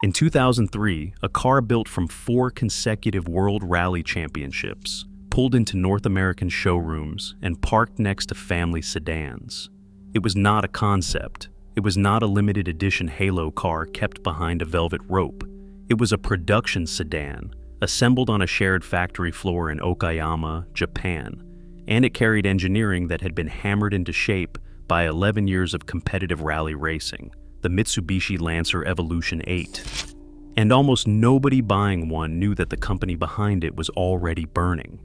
In 2003, a car built from 4 consecutive World Rally Championships pulled into North American showrooms and parked next to family sedans. It was not a concept. It was not a limited edition halo car kept behind a velvet rope. It was a production sedan, assembled on a shared factory floor in Okayama, Japan, and it carried engineering that had been hammered into shape by 11 years of competitive rally racing, the Mitsubishi Lancer Evolution 8. And almost nobody buying one knew that the company behind it was already burning.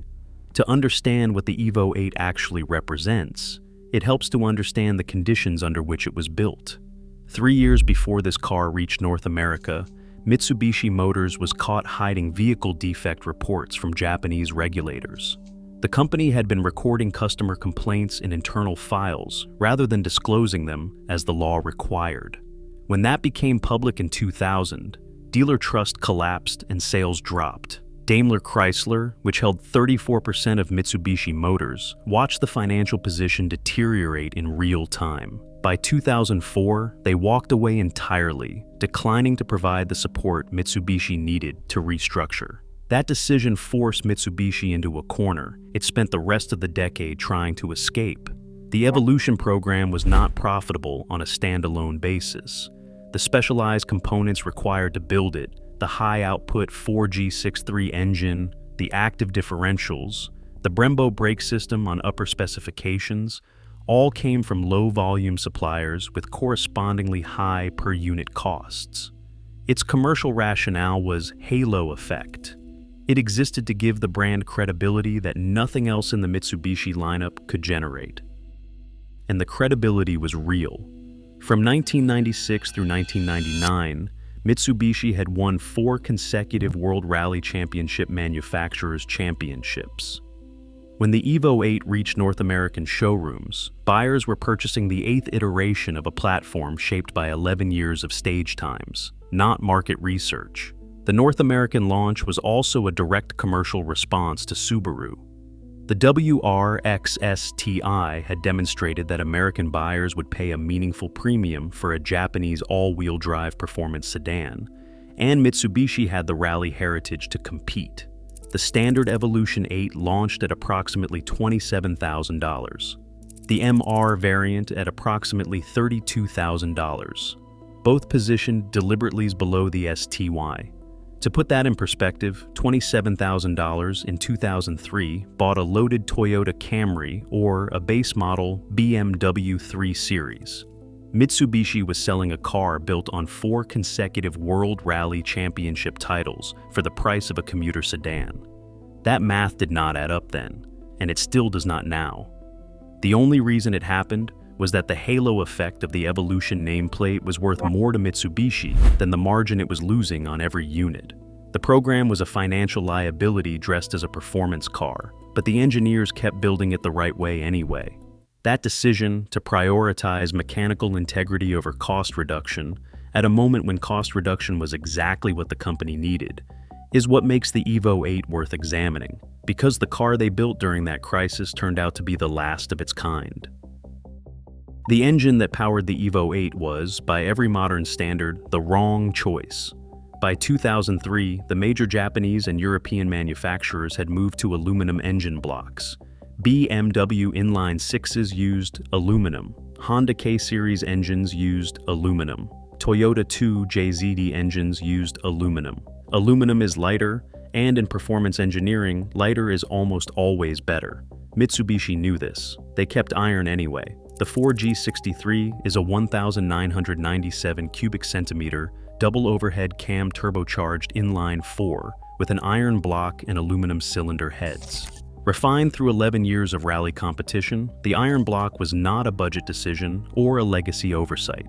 To understand what the Evo 8 actually represents, it helps to understand the conditions under which it was built. 3 years before this car reached North America, Mitsubishi Motors was caught hiding vehicle defect reports from Japanese regulators. The company had been recording customer complaints in internal files rather than disclosing them as the law required. When that became public in 2000, dealer trust collapsed and sales dropped. Daimler Chrysler, which held 34% of Mitsubishi Motors, watched the financial position deteriorate in real time. By 2004, they walked away entirely, declining to provide the support Mitsubishi needed to restructure. That decision forced Mitsubishi into a corner. It spent the rest of the decade trying to escape. The Evolution program was not profitable on a standalone basis. The specialized components required to build it, the high-output 4G63 engine, the active differentials, the Brembo brake system on upper specifications, all came from low-volume suppliers with correspondingly high per-unit costs. Its commercial rationale was halo effect. It existed to give the brand credibility that nothing else in the Mitsubishi lineup could generate. And the credibility was real. From 1996 through 1999, Mitsubishi had won 4 consecutive World Rally Championship Manufacturers' Championships. When the Evo 8 reached North American showrooms, buyers were purchasing the 8th iteration of a platform shaped by 11 years of stage times, not market research. The North American launch was also a direct commercial response to Subaru. The WRX-STI had demonstrated that American buyers would pay a meaningful premium for a Japanese all-wheel drive performance sedan, and Mitsubishi had the rally heritage to compete. The standard Evolution 8 launched at approximately $27,000. The MR variant at approximately $32,000. Both positioned deliberately below the STY. To put that in perspective, $27,000 in 2003 bought a loaded Toyota Camry or a base model BMW 3 Series. Mitsubishi was selling a car built on 4 consecutive World Rally Championship titles for the price of a commuter sedan. That math did not add up then, and it still does not now. The only reason it happened was that the halo effect of the Evolution nameplate was worth more to Mitsubishi than the margin it was losing on every unit. The program was a financial liability dressed as a performance car, but the engineers kept building it the right way anyway. That decision to prioritize mechanical integrity over cost reduction, at a moment when cost reduction was exactly what the company needed, is what makes the Evo 8 worth examining, because the car they built during that crisis turned out to be the last of its kind. The engine that powered the Evo 8 was, by every modern standard, the wrong choice. By 2003, the major Japanese and European manufacturers had moved to aluminum engine blocks. BMW inline 6s used aluminum. Honda K-Series engines used aluminum. Toyota 2 JZD engines used aluminum. Aluminum is lighter, and in performance engineering, lighter is almost always better. Mitsubishi knew this. They kept iron anyway. The 4G63 is a 1,997 cubic centimeter double overhead cam turbocharged inline 4 with an iron block and aluminum cylinder heads. Refined through 11 years of rally competition, the iron block was not a budget decision or a legacy oversight.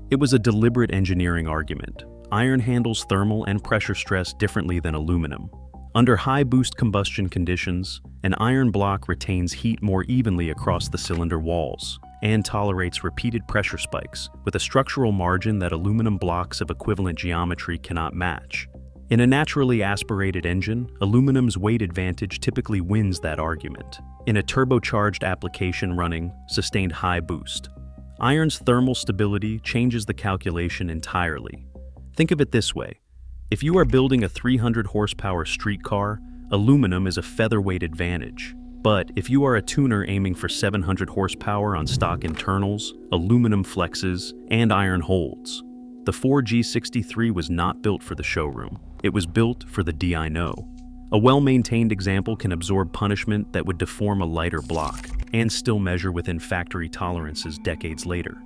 It was a deliberate engineering argument. Iron handles thermal and pressure stress differently than aluminum. Under high boost combustion conditions, an iron block retains heat more evenly across the cylinder walls and tolerates repeated pressure spikes with a structural margin that aluminum blocks of equivalent geometry cannot match. In a naturally aspirated engine, aluminum's weight advantage typically wins that argument. In a turbocharged application running sustained high boost, iron's thermal stability changes the calculation entirely. Think of it this way. If you are building a 300 horsepower street car, aluminum is a featherweight advantage. But if you are a tuner aiming for 700 horsepower on stock internals, aluminum flexes, and iron holds. The 4G63 was not built for the showroom. It was built for the dyno. A well-maintained example can absorb punishment that would deform a lighter block and still measure within factory tolerances decades later.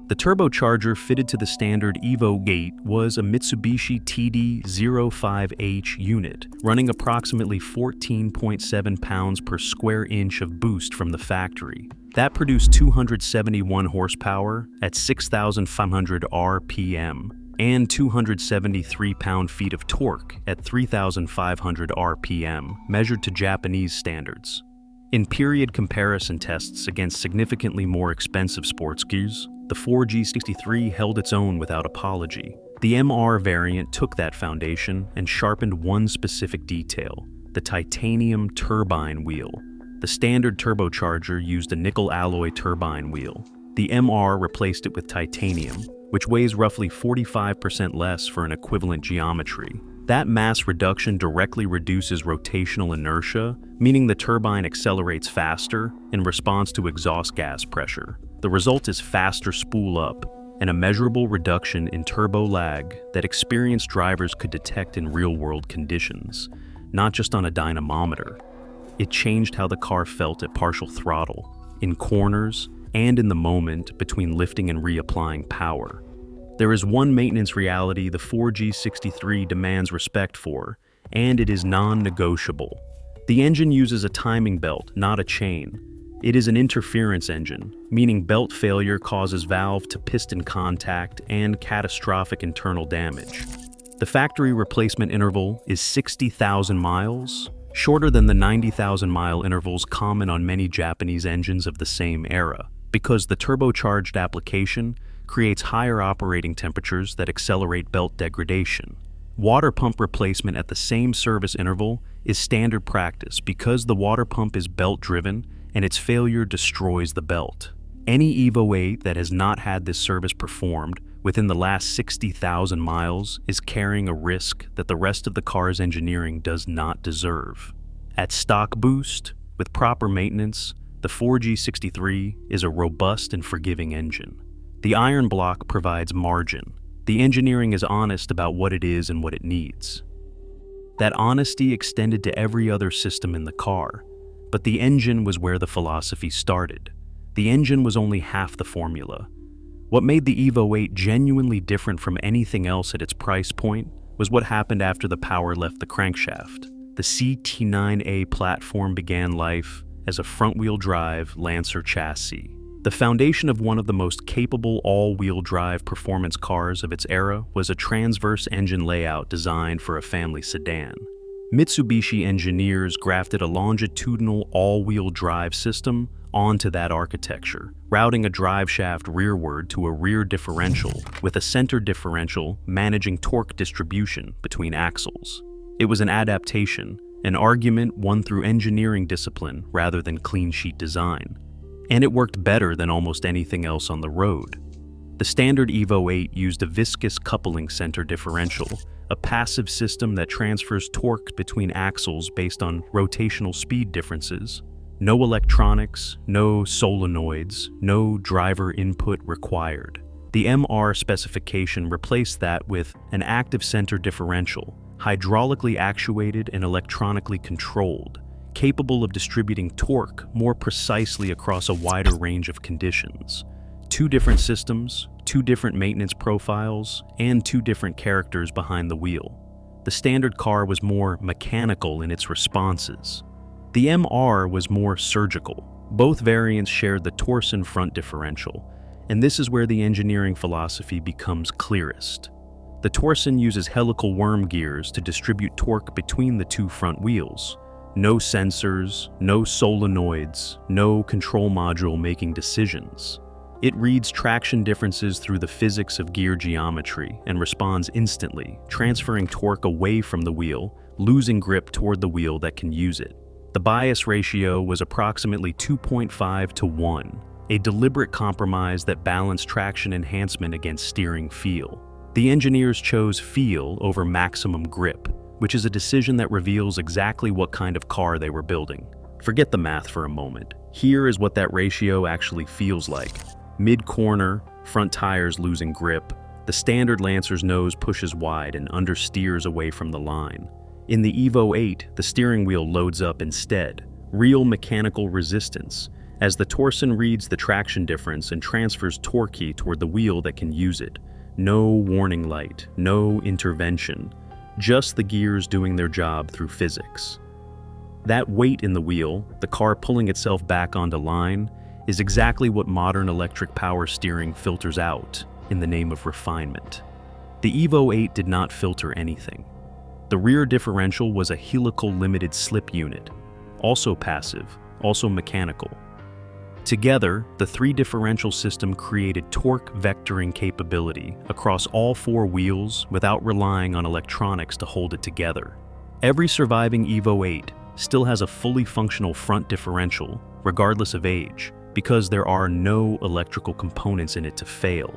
The turbocharger fitted to the standard Evo gate was a Mitsubishi TD05H unit, running approximately 14.7 pounds per square inch of boost from the factory. That produced 271 horsepower at 6,500 RPM and 273 pound-feet of torque at 3,500 RPM, measured to Japanese standards. In period comparison tests against significantly more expensive sports gears, the 4G63 held its own without apology. The MR variant took that foundation and sharpened one specific detail: the titanium turbine wheel. The standard turbocharger used a nickel alloy turbine wheel. The MR replaced it with titanium, which weighs roughly 45% less for an equivalent geometry. That mass reduction directly reduces rotational inertia, meaning the turbine accelerates faster in response to exhaust gas pressure. The result is faster spool up and a measurable reduction in turbo lag that experienced drivers could detect in real-world conditions, not just on a dynamometer. It changed how the car felt at partial throttle, in corners, and in the moment between lifting and reapplying power. There is one maintenance reality the 4G63 demands respect for, and it is non-negotiable. The engine uses a timing belt, not a chain. It is an interference engine, meaning belt failure causes valve to piston contact and catastrophic internal damage. The factory replacement interval is 60,000 miles, shorter than the 90,000-mile intervals common on many Japanese engines of the same era, because the turbocharged application creates higher operating temperatures that accelerate belt degradation. Water pump replacement at the same service interval is standard practice because the water pump is belt-driven and its failure destroys the belt. Any Evo 8 that has not had this service performed within the last 60,000 miles is carrying a risk that the rest of the car's engineering does not deserve. At stock boost, with proper maintenance, the 4G63 is a robust and forgiving engine. The iron block provides margin. The engineering is honest about what it is and what it needs. That honesty extended to every other system in the car, but the engine was where the philosophy started. The engine was only half the formula. What made the Evo 8 genuinely different from anything else at its price point was what happened after the power left the crankshaft. The CT9A platform began life as a front-wheel drive Lancer chassis. The foundation of one of the most capable all-wheel drive performance cars of its era was a transverse engine layout designed for a family sedan. Mitsubishi engineers grafted a longitudinal all-wheel drive system onto that architecture, routing a driveshaft rearward to a rear differential with a center differential managing torque distribution between axles. It was an adaptation, an argument won through engineering discipline rather than clean-sheet design. And it worked better than almost anything else on the road. The standard Evo 8 used a viscous coupling center differential, a passive system that transfers torque between axles based on rotational speed differences. No electronics, no solenoids, no driver input required. The MR specification replaced that with an active center differential, hydraulically actuated and electronically controlled, capable of distributing torque more precisely across a wider range of conditions. Two different systems, two different maintenance profiles, and two different characters behind the wheel. The standard car was more mechanical in its responses. The MR was more surgical. Both variants shared the torsion front differential, and this is where the engineering philosophy becomes clearest. The torsion uses helical worm gears to distribute torque between the two front wheels. No sensors, no solenoids, no control module making decisions. It reads traction differences through the physics of gear geometry and responds instantly, transferring torque away from the wheel, losing grip toward the wheel that can use it. The bias ratio was approximately 2.5 to 1, a deliberate compromise that balanced traction enhancement against steering feel. The engineers chose feel over maximum grip, which is a decision that reveals exactly what kind of car they were building. Forget the math for a moment. Here is what that ratio actually feels like. Mid-corner, front tires losing grip. The standard Lancer's nose pushes wide and understeers away from the line. In the Evo 8, the steering wheel loads up instead. Real mechanical resistance, as the torsion reads the traction difference and transfers torque toward the wheel that can use it. No warning light, no intervention. Just the gears doing their job through physics. That weight in the wheel, the car pulling itself back onto line, is exactly what modern electric power steering filters out in the name of refinement. The Evo 8 did not filter anything. The rear differential was a helical limited slip unit, also passive, also mechanical. Together, the three differential system created torque vectoring capability across all four wheels without relying on electronics to hold it together. Every surviving Evo 8 still has a fully functional front differential, regardless of age, because there are no electrical components in it to fail.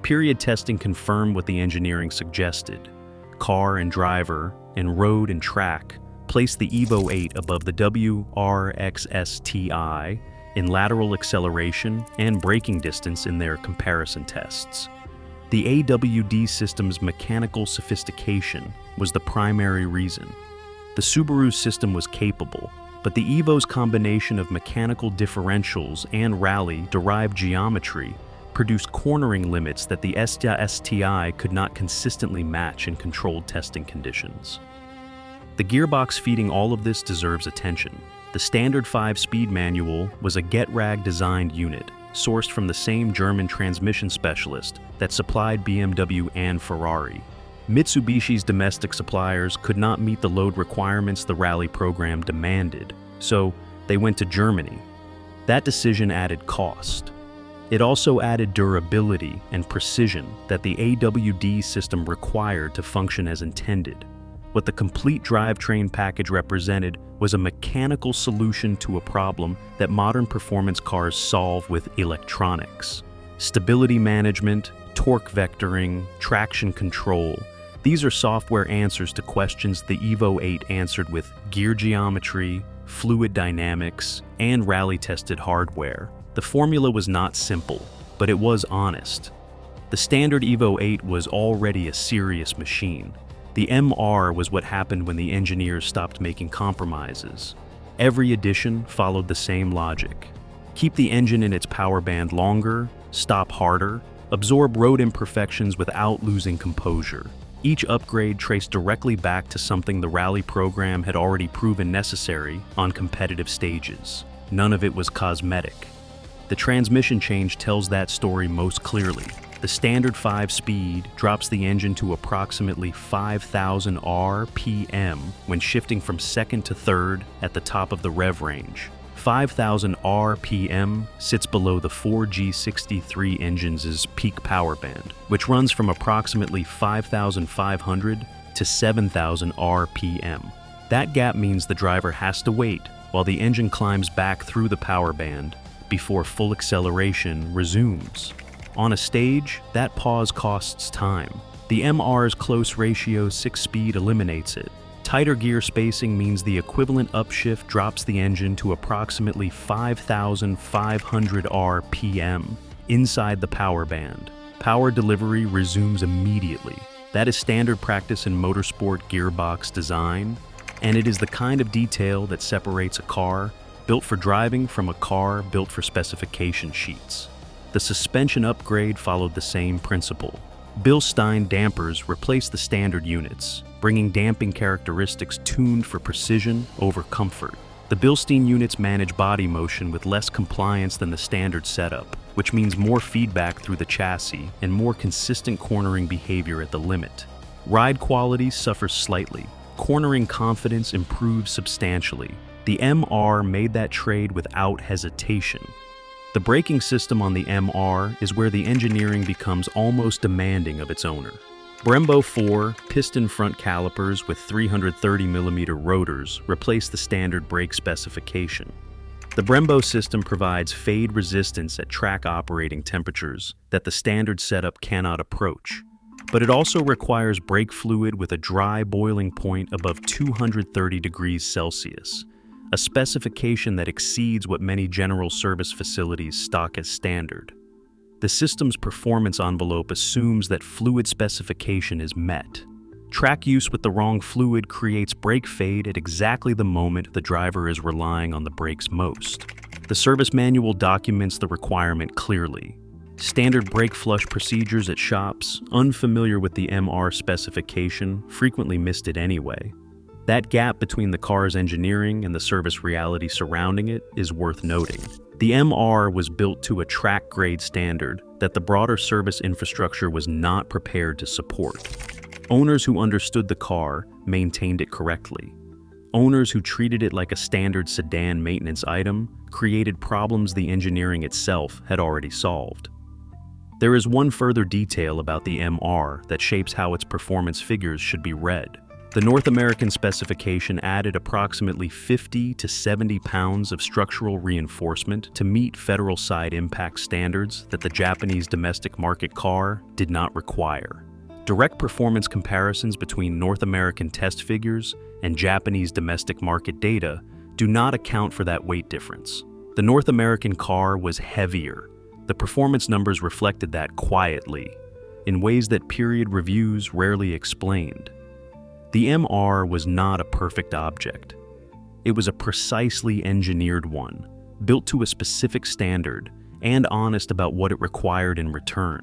Period testing confirmed what the engineering suggested. Car and driver, and road and track placed the Evo 8 above the WRXSTI in lateral acceleration and braking distance in their comparison tests. The AWD system's mechanical sophistication was the primary reason. The Subaru system was capable, but the Evo's combination of mechanical differentials and rally-derived geometry produced cornering limits that the STI could not consistently match in controlled testing conditions. The gearbox feeding all of this deserves attention. The standard 5-speed manual was a get-rag-designed unit, sourced from the same German transmission specialist that supplied BMW and Ferrari. Mitsubishi's domestic suppliers could not meet the load requirements the rally program demanded, so they went to Germany. That decision added cost. It also added durability and precision that the AWD system required to function as intended. What the complete drivetrain package represented was a mechanical solution to a problem that modern performance cars solve with electronics. Stability management, torque vectoring, traction control. These are software answers to questions the Evo 8 answered with gear geometry, fluid dynamics, and rally-tested hardware. The formula was not simple, but it was honest. The standard Evo 8 was already a serious machine. The MR was what happened when the engineers stopped making compromises. Every addition followed the same logic. Keep the engine in its power band longer, stop harder, absorb road imperfections without losing composure. Each upgrade traced directly back to something the rally program had already proven necessary on competitive stages. None of it was cosmetic. The transmission change tells that story most clearly. The standard 5-speed drops the engine to approximately 5,000 RPM when shifting from second to third at the top of the rev range. 5,000 RPM sits below the 4G63 engine's peak power band, which runs from approximately 5,500 to 7,000 RPM. That gap means the driver has to wait while the engine climbs back through the power band before full acceleration resumes. On a stage, that pause costs time. The MR's close ratio 6-speed eliminates it. Tighter gear spacing means the equivalent upshift drops the engine to approximately 5,500 RPM inside the power band. Power delivery resumes immediately. That is standard practice in motorsport gearbox design, and it is the kind of detail that separates a car built for driving from a car built for specification sheets. The suspension upgrade followed the same principle. Bilstein dampers replaced the standard units, bringing damping characteristics tuned for precision over comfort. The Bilstein units manage body motion with less compliance than the standard setup, which means more feedback through the chassis and more consistent cornering behavior at the limit. Ride quality suffers slightly. Cornering confidence improves substantially. The MR made that trade without hesitation. The braking system on the MR is where the engineering becomes almost demanding of its owner. Brembo 4 piston front calipers with 330mm rotors replace the standard brake specification. The Brembo system provides fade resistance at track operating temperatures that the standard setup cannot approach. But it also requires brake fluid with a dry boiling point above 230 degrees Celsius, a specification that exceeds what many general service facilities stock as standard. The system's performance envelope assumes that fluid specification is met. Track use with the wrong fluid creates brake fade at exactly the moment the driver is relying on the brakes most. The service manual documents the requirement clearly. Standard brake flush procedures at shops, unfamiliar with the MR specification, frequently missed it anyway. That gap between the car's engineering and the service reality surrounding it is worth noting. The MR was built to a track grade standard that the broader service infrastructure was not prepared to support. Owners who understood the car maintained it correctly. Owners who treated it like a standard sedan maintenance item created problems the engineering itself had already solved. There is one further detail about the MR that shapes how its performance figures should be read. The North American specification added approximately 50 to 70 pounds of structural reinforcement to meet federal side impact standards that the Japanese domestic market car did not require. Direct performance comparisons between North American test figures and Japanese domestic market data do not account for that weight difference. The North American car was heavier. The performance numbers reflected that quietly, in ways that period reviews rarely explained. The MR was not a perfect object. It was a precisely engineered one, built to a specific standard, and honest about what it required in return.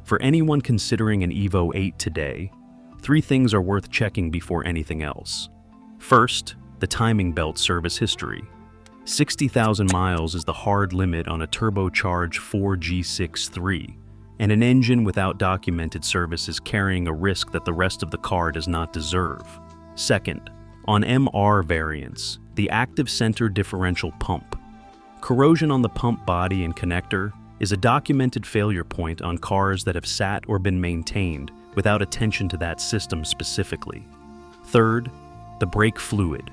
For anyone considering an Evo 8 today, 3 things are worth checking before anything else. First, the timing belt service history. 60,000 miles is the hard limit on a turbocharged 4G63, and an engine without documented service is carrying a risk that the rest of the car does not deserve. Second, on MR variants, the active center differential pump. Corrosion on the pump body and connector is a documented failure point on cars that have sat or been maintained without attention to that system specifically. Third, the brake fluid.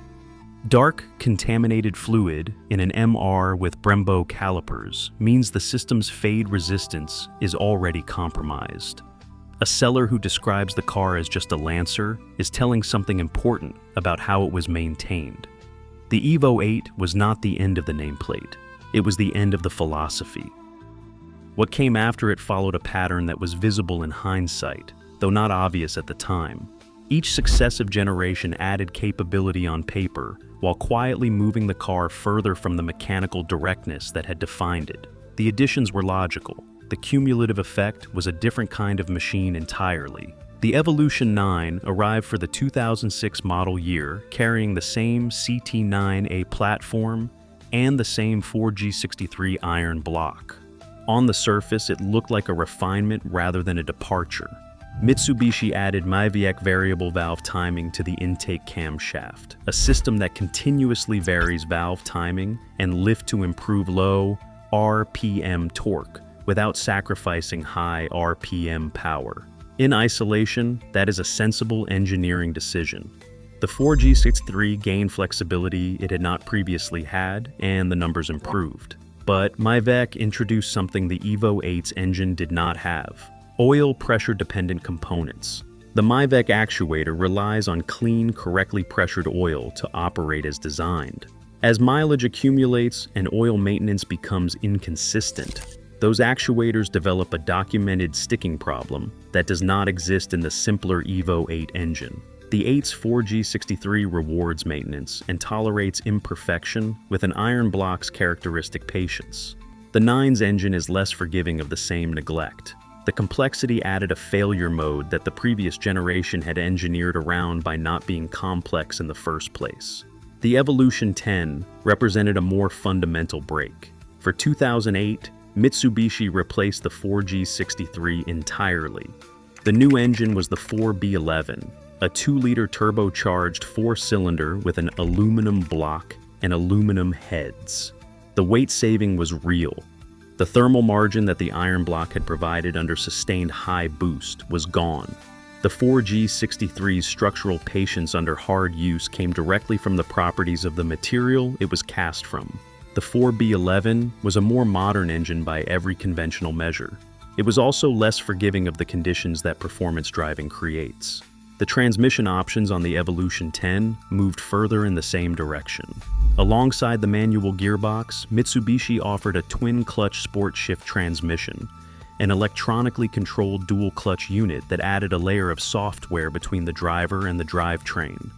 Dark, contaminated fluid in an MR with Brembo calipers means the system's fade resistance is already compromised. A seller who describes the car as just a Lancer is telling something important about how it was maintained. The Evo 8 was not the end of the nameplate. It was the end of the philosophy. What came after it followed a pattern that was visible in hindsight, though not obvious at the time. Each successive generation added capability on paper, while quietly moving the car further from the mechanical directness that had defined it. The additions were logical. The cumulative effect was a different kind of machine entirely. The Evolution 9 arrived for the 2006 model year, carrying the same CT9A platform and the same 4G63 iron block. On the surface, it looked like a refinement rather than a departure. Mitsubishi added VIII variable valve timing to the intake camshaft, a system that continuously varies valve timing and lift to improve low RPM torque without sacrificing high RPM power. In isolation, that is a sensible engineering decision. The 4G63 gained flexibility it had not previously had, and the numbers improved. But VIII introduced something the Evo 8's engine did not have: oil pressure-dependent components. The VIII actuator relies on clean, correctly pressured oil to operate as designed. As mileage accumulates and oil maintenance becomes inconsistent, those actuators develop a documented sticking problem that does not exist in the simpler Evo 8 engine. The 8's 4G63 rewards maintenance and tolerates imperfection with an iron block's characteristic patience. The 9's engine is less forgiving of the same neglect. The complexity added a failure mode that the previous generation had engineered around by not being complex in the first place. The Evolution 10 represented a more fundamental break. For 2008, Mitsubishi replaced the 4G63 entirely. The new engine was the 4B11, a 2-liter turbocharged 4-cylinder with an aluminum block and aluminum heads. The weight saving was real. The thermal margin that the iron block had provided under sustained high boost was gone. The 4G63's structural patience under hard use came directly from the properties of the material it was cast from. The 4B11 was a more modern engine by every conventional measure. It was also less forgiving of the conditions that performance driving creates. The transmission options on the Evolution 10 moved further in the same direction. Alongside the manual gearbox, Mitsubishi offered a twin-clutch sport shift transmission, an electronically controlled dual-clutch unit that added a layer of software between the driver and the drivetrain.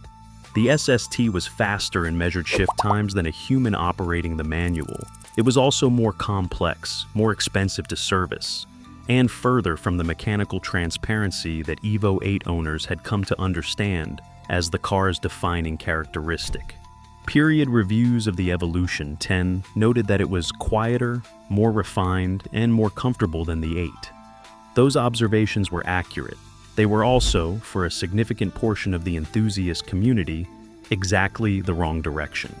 The SST was faster in measured shift times than a human operating the manual. It was also more complex, more expensive to service, and further from the mechanical transparency that Evo 8 owners had come to understand as the car's defining characteristic. Period reviews of the Evolution 10 noted that it was quieter, more refined, and more comfortable than the 8. Those observations were accurate. They were also, for a significant portion of the enthusiast community, exactly the wrong direction.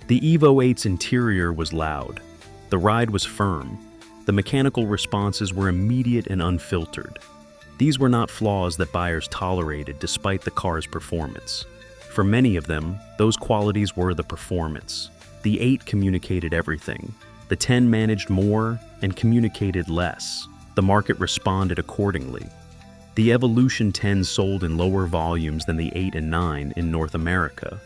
The Evo 8's interior was loud. The ride was firm. The mechanical responses were immediate and unfiltered. These were not flaws that buyers tolerated despite the car's performance. For many of them, those qualities were the performance. The 8 communicated everything. The 10 managed more and communicated less. The market responded accordingly. The Evolution 10 sold in lower volumes than the 8 and 9 in North America.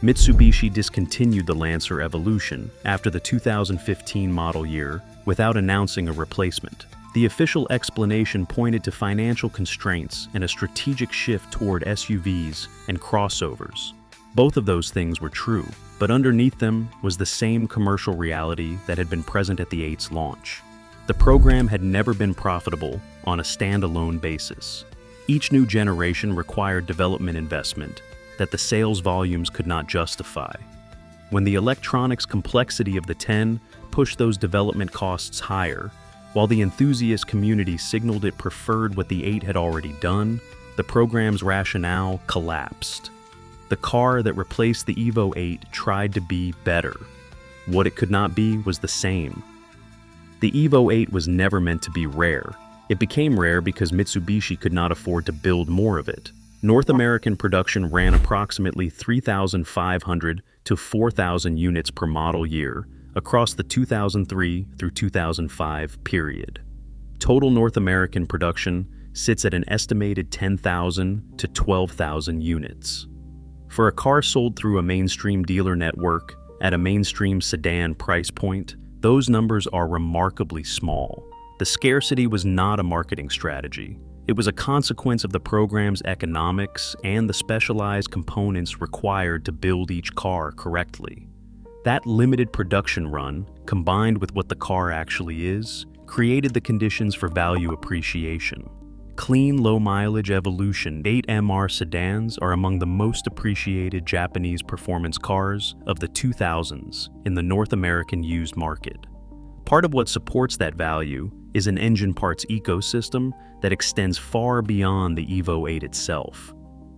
Mitsubishi discontinued the Lancer Evolution after the 2015 model year without announcing a replacement. The official explanation pointed to financial constraints and a strategic shift toward SUVs and crossovers. Both of those things were true, but underneath them was the same commercial reality that had been present at the 8's launch. The program had never been profitable on a standalone basis. Each new generation required development investment that the sales volumes could not justify. When the electronics complexity of the 10 pushed those development costs higher, while the enthusiast community signaled it preferred what the 8 had already done, the program's rationale collapsed. The car that replaced the Evo 8 tried to be better. What it could not be was the same. The Evo 8 was never meant to be rare. It became rare because Mitsubishi could not afford to build more of it. North American production ran approximately 3,500 to 4,000 units per model year across the 2003 through 2005 period. Total North American production sits at an estimated 10,000 to 12,000 units. For a car sold through a mainstream dealer network at a mainstream sedan price point, those numbers are remarkably small. The scarcity was not a marketing strategy. It was a consequence of the program's economics and the specialized components required to build each car correctly. That limited production run, combined with what the car actually is, created the conditions for value appreciation. Clean, low-mileage Evolution 8 MR sedans are among the most appreciated Japanese performance cars of the 2000s in the North American used market. Part of what supports that value is an engine parts ecosystem that extends far beyond the Evo 8 itself.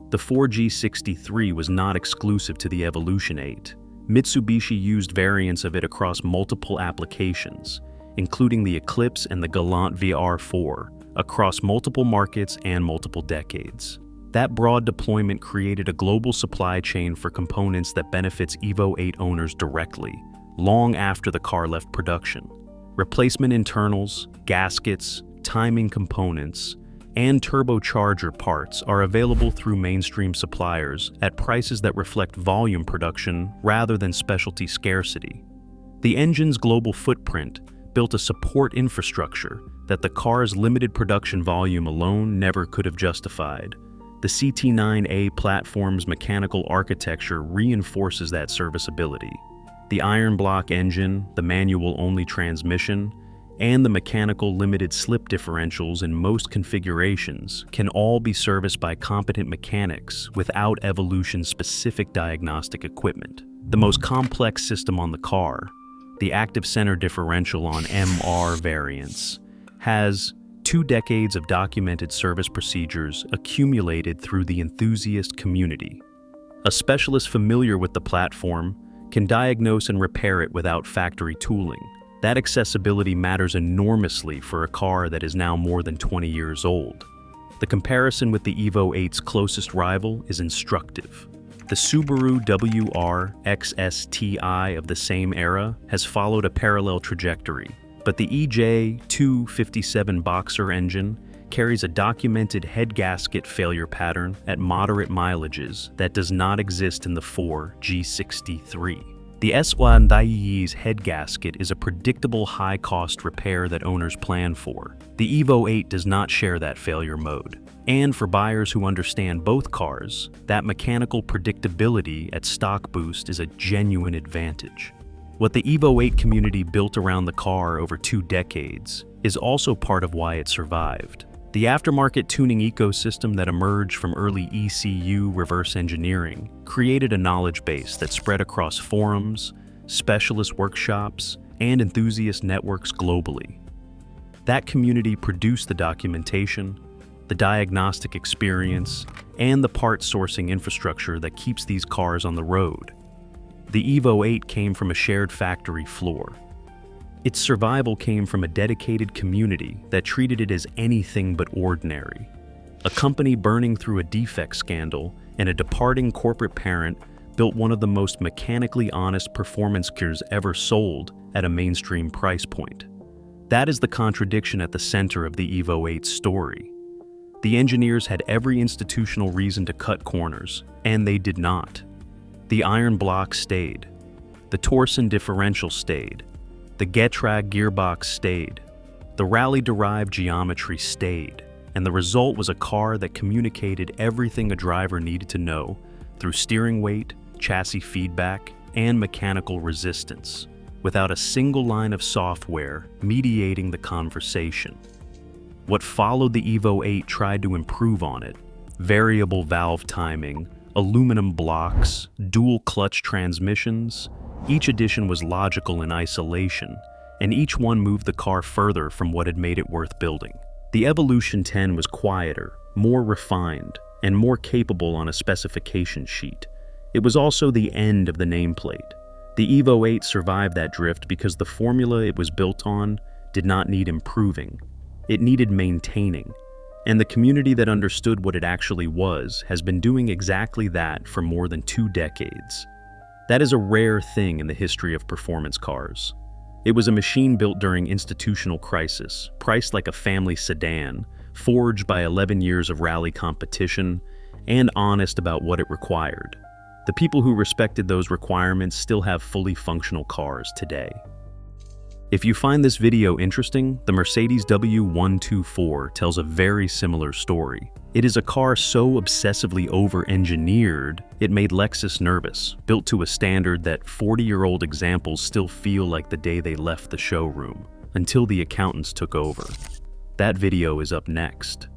The 4G63 was not exclusive to the Evolution 8. Mitsubishi used variants of it across multiple applications, including the Eclipse and the Galant VR4, across multiple markets and multiple decades. That broad deployment created a global supply chain for components that benefits Evo 8 owners directly, long after the car left production. Replacement internals, gaskets, timing components, and turbocharger parts are available through mainstream suppliers at prices that reflect volume production rather than specialty scarcity. The engine's global footprint built a support infrastructure that the car's limited production volume alone never could have justified. The CT9A platform's mechanical architecture reinforces that serviceability. The iron block engine, the manual-only transmission, and the mechanical limited slip differentials in most configurations can all be serviced by competent mechanics without Evolution-specific diagnostic equipment. The most complex system on the car, the active center differential on MR variants, has 2 decades of documented service procedures accumulated through the enthusiast community. A specialist familiar with the platform can diagnose and repair it without factory tooling. That accessibility matters enormously for a car that is now more than 20 years old. The comparison with the Evo 8's closest rival is instructive. The Subaru WR XSTI of the same era has followed a parallel trajectory. But the EJ257 Boxer engine carries a documented head gasket failure pattern at moderate mileages that does not exist in the 4G63. The S1's head gasket is a predictable high-cost repair that owners plan for. The Evo 8 does not share that failure mode. And for buyers who understand both cars, that mechanical predictability at stock boost is a genuine advantage. What the Evo 8 community built around the car over 2 decades is also part of why it survived. The aftermarket tuning ecosystem that emerged from early ECU reverse engineering created a knowledge base that spread across forums, specialist workshops, and enthusiast networks globally. That community produced the documentation, the diagnostic experience, and the parts sourcing infrastructure that keeps these cars on the road. The Evo 8 came from a shared factory floor. Its survival came from a dedicated community that treated it as anything but ordinary. A company burning through a defect scandal and a departing corporate parent built one of the most mechanically honest performance cars ever sold at a mainstream price point. That is the contradiction at the center of the Evo 8's story. The engineers had every institutional reason to cut corners, and they did not. The iron block stayed. The torsion differential stayed. The Getrag gearbox stayed. The rally-derived geometry stayed. And the result was a car that communicated everything a driver needed to know through steering weight, chassis feedback, and mechanical resistance, without a single line of software mediating the conversation. What followed the Evo 8 tried to improve on it: variable valve timing, aluminum blocks, dual clutch transmissions. Each addition was logical in isolation, and each one moved the car further from what had made it worth building. The Evolution 10 was quieter, more refined, and more capable on a specification sheet. It was also the end of the nameplate. The Evo 8 survived that drift because the formula it was built on did not need improving. It needed maintaining. And the community that understood what it actually was has been doing exactly that for more than 2 decades. That is a rare thing in the history of performance cars. It was a machine built during institutional crisis, priced like a family sedan, forged by 11 years of rally competition, and honest about what it required. The people who respected those requirements still have fully functional cars today. If you find this video interesting, the Mercedes W124 tells a very similar story. It is a car so obsessively over-engineered, it made Lexus nervous, built to a standard that 40-year-old examples still feel like the day they left the showroom, until the accountants took over. That video is up next.